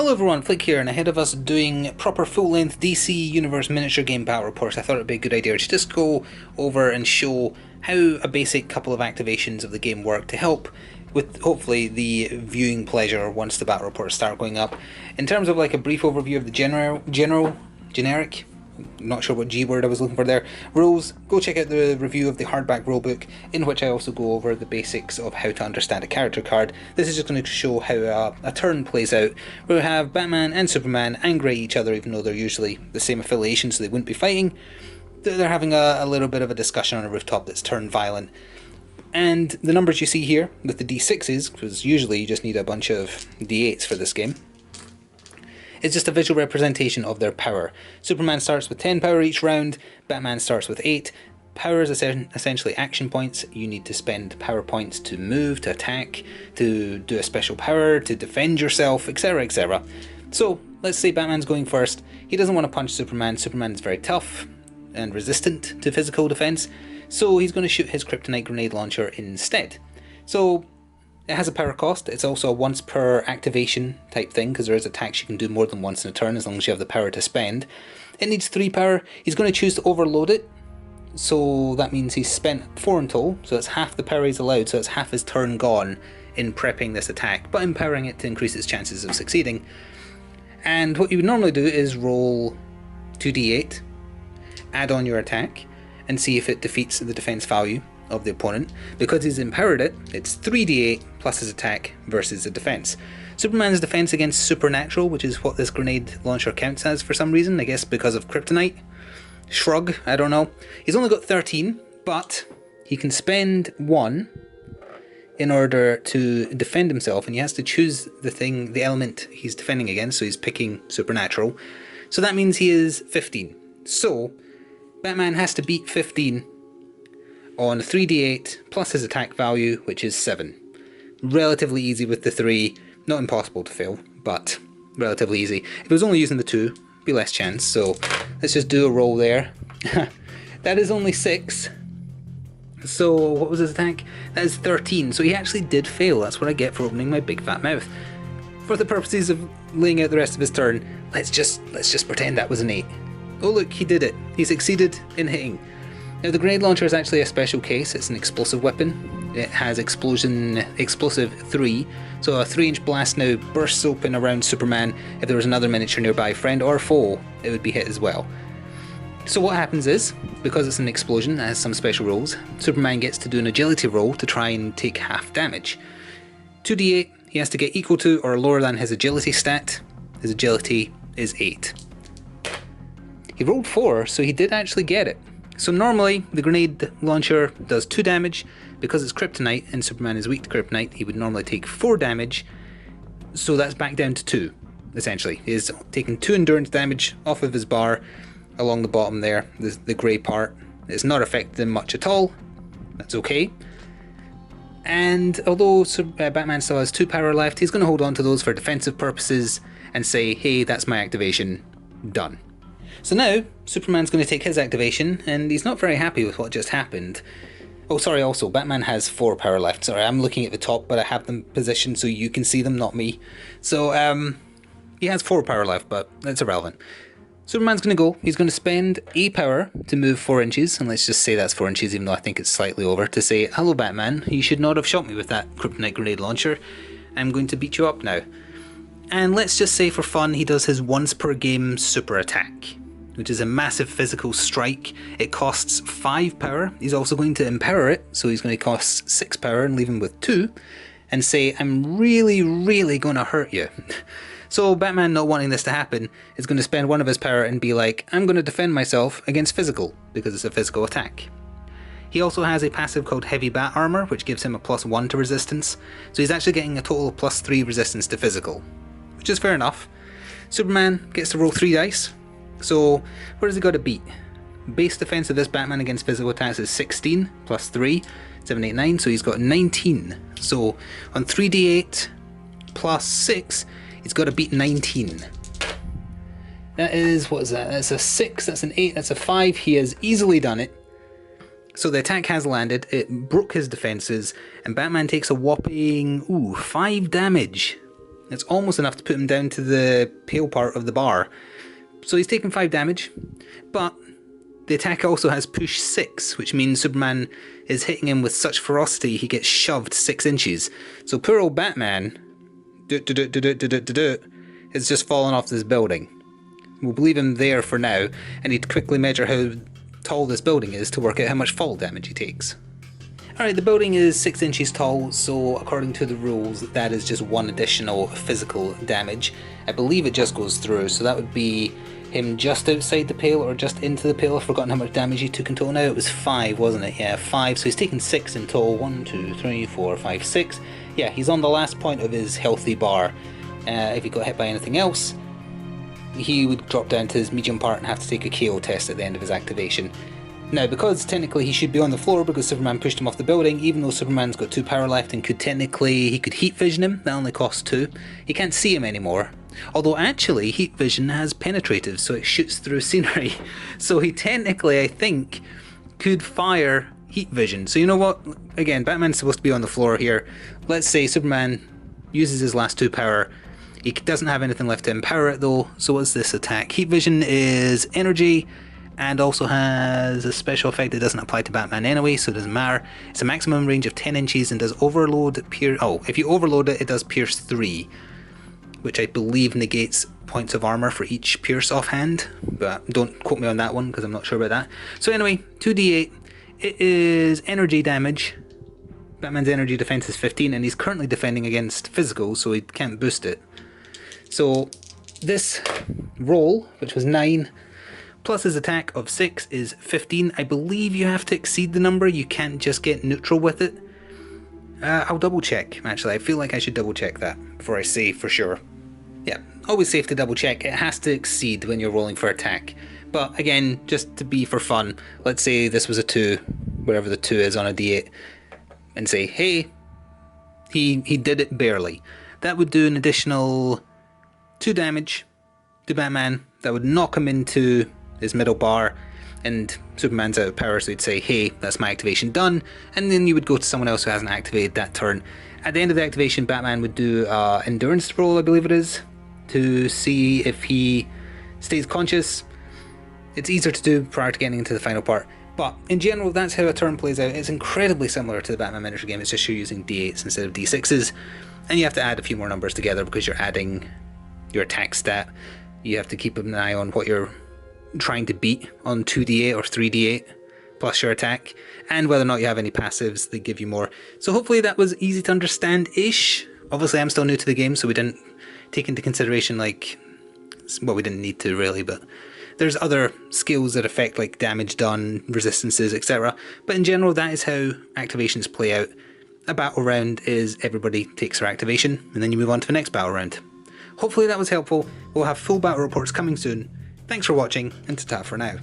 Hello everyone, Flick here, and ahead of us doing proper full-length DC Universe miniature game battle reports, I thought it would be a good idea to just go over and show how a basic couple of activations of the game work to help with, hopefully, the viewing pleasure once the battle reports start going up. In terms of like a brief overview of the generic, not sure what G word I was looking for there, rules, go check out the review of the hardback rulebook, in which I also go over the basics of how to understand a character card. This is just going to show how a turn plays out, where we have Batman and Superman angry at each other, even though they're usually the same affiliation, so they wouldn't be fighting. They're having a little bit of a discussion on a rooftop that's turned violent. And the numbers you see here with the D6s, because usually you just need a bunch of D8s for this game, it's just a visual representation of their power. Superman starts with 10 power each round, Batman starts with 8. Power is essentially action points. You need to spend power points to move, to attack, to do a special power, to defend yourself, etc, etc. So, let's say Batman's going first. He doesn't want to punch Superman. Superman is very tough and resistant to physical defense, so he's going to shoot his kryptonite grenade launcher instead. So, it has a power cost. It's also a once per activation type thing, because there is attacks you can do more than once in a turn as long as you have the power to spend. It needs 3 power. He's going to choose to overload it, so that means he's spent 4 in total, so it's half the power he's allowed, so it's half his turn gone in prepping this attack, but empowering it to increase its chances of succeeding. And what you would normally do is roll 2d8, add on your attack, and see if it defeats the defense value of the opponent. Because he's empowered it, it's 3d8 plus his attack versus the defense. Superman's defense against supernatural, which is what this grenade launcher counts as for some reason, I guess because of kryptonite. Shrug, I don't know. He's only got 13, but he can spend 1 in order to defend himself, and he has to choose the element he's defending against, so he's picking supernatural. So that means he is 15. So, Batman has to beat 15 on 3d8 plus his attack value, which is 7. Relatively easy with the 3, not impossible to fail, but relatively easy. If it was only using the 2, be less chance, so let's just do a roll there. That is only 6. So what was his attack? That is 13, so he actually did fail. That's what I get for opening my big fat mouth. For the purposes of laying out the rest of his turn, let's just pretend that was an 8. Oh look, he did it. He succeeded in hitting. Now the grenade launcher is actually a special case. It's an explosive weapon. It has explosive 3, so a 3-inch blast now bursts open around Superman. If there was another miniature nearby, friend or foe, it would be hit as well. So what happens is, because it's an explosion that has some special rules, Superman gets to do an agility roll to try and take half damage. 2d8, he has to get equal to or lower than his agility stat. His agility is 8. He rolled 4, so he did actually get it. So normally, the grenade launcher does 2 damage. Because it's kryptonite and Superman is weak to kryptonite, he would normally take 4 damage. So that's back down to 2, essentially. He's taking 2 endurance damage off of his bar along the bottom there, the grey part. It's not affected him much at all. That's okay. And although Batman still has 2 power left, he's going to hold on to those for defensive purposes and say, hey, that's my activation, done. So now, Superman's going to take his activation, and he's not very happy with what just happened. Oh, sorry, also, Batman has 4 power left. Sorry, I'm looking at the top, but I have them positioned so you can see them, not me. So, he has 4 power left, but that's irrelevant. Superman's going to go. He's going to spend a power to move 4 inches, and let's just say that's 4 inches, even though I think it's slightly over, to say, hello, Batman, you should not have shot me with that kryptonite grenade launcher. I'm going to beat you up now. And let's just say for fun, he does his once per game super attack, which is a massive physical strike. It costs 5 power. He's also going to empower it, so he's going to cost 6 power and leave him with 2, and say, I'm really, really going to hurt you. So Batman, not wanting this to happen, is going to spend 1 of his power and be like, I'm going to defend myself against physical, because it's a physical attack. He also has a passive called Heavy Bat Armor, which gives him a +1 to resistance, so he's actually getting a total of +3 resistance to physical, which is fair enough. Superman gets to roll 3 dice. So, what does he got to beat? Base defense of this Batman against physical attacks is 16 plus 3, 7, 8, 9, so he's got 19. So, on 3d8 plus 6, he's got to beat 19. That is, what is that? That's a 6, that's an 8, that's a 5. He has easily done it. So the attack has landed, it broke his defenses, and Batman takes a whopping, 5 damage. It's almost enough to put him down to the pale part of the bar. So he's taken 5 damage, but the attack also has push 6, which means Superman is hitting him with such ferocity he gets shoved 6 inches. So poor old Batman has just fallen off this building. We'll leave him there for now, and he'd quickly measure how tall this building is to work out how much fall damage he takes. Alright, the building is 6 inches tall, so according to the rules, that is just 1 additional physical damage. I believe it just goes through, so that would be him just outside the pale or just into the pale. I've forgotten how much damage he took in total now. It was 5, wasn't it? Yeah, 5, so he's taken 6 in total. 1, 2, 3, 4, 5, 6. Yeah, he's on the last point of his healthy bar. If he got hit by anything else, he would drop down to his medium part and have to take a KO test at the end of his activation. Now, because technically he should be on the floor because Superman pushed him off the building, even though Superman's got 2 power left and he could heat vision him, that only costs 2. He can't see him anymore. Although actually, heat vision has penetrative, so it shoots through scenery. So he technically, I think, could fire heat vision. So you know what? Again, Batman's supposed to be on the floor here. Let's say Superman uses his last 2 power. He doesn't have anything left to empower it though, so what's this attack? Heat vision is energy, and also has a special effect that doesn't apply to Batman anyway, so it doesn't matter. It's a maximum range of 10 inches and does overload pierce. Oh, if you overload it, it does pierce 3, which I believe negates points of armor for each pierce offhand, but don't quote me on that one because I'm not sure about that. So anyway, 2d8. It is energy damage. Batman's energy defense is 15, and he's currently defending against physical, so he can't boost it. So this roll, which was 9, plus his attack of 6 is 15. I believe you have to exceed the number, you can't just get neutral with it. I'll double check, actually. I feel like I should double check that before I say for sure. Yeah, always safe to double check. It has to exceed when you're rolling for attack. But again, just to be for fun, let's say this was a 2, wherever the 2 is on a d8, and say, hey, he did it barely. That would do an additional 2 damage to Batman. That would knock him into his middle bar, and Superman's out of power, so he'd say, hey, that's my activation done, and then you would go to someone else who hasn't activated that turn. At the end of the activation, Batman would do an endurance roll, I believe it is, to see if he stays conscious. It's easier to do prior to getting into the final part, but in general, that's how a turn plays out. It's incredibly similar to the Batman miniature game, it's just you're using d8s instead of d6s, and you have to add a few more numbers together because you're adding your attack stat. You have to keep an eye on what you're trying to beat on 2d8 or 3d8 plus your attack, and whether or not you have any passives that give you more. So hopefully that was easy to understand-ish. Obviously I'm still new to the game, so we didn't take into consideration, like, well, we didn't need to really, but there's other skills that affect like damage done, resistances, etc. But in general, that is how activations play out. A battle round is everybody takes their activation, and then you move on to the next battle round. Hopefully that was helpful. We'll have full battle reports coming soon. Thanks for watching, and ta-ta for now.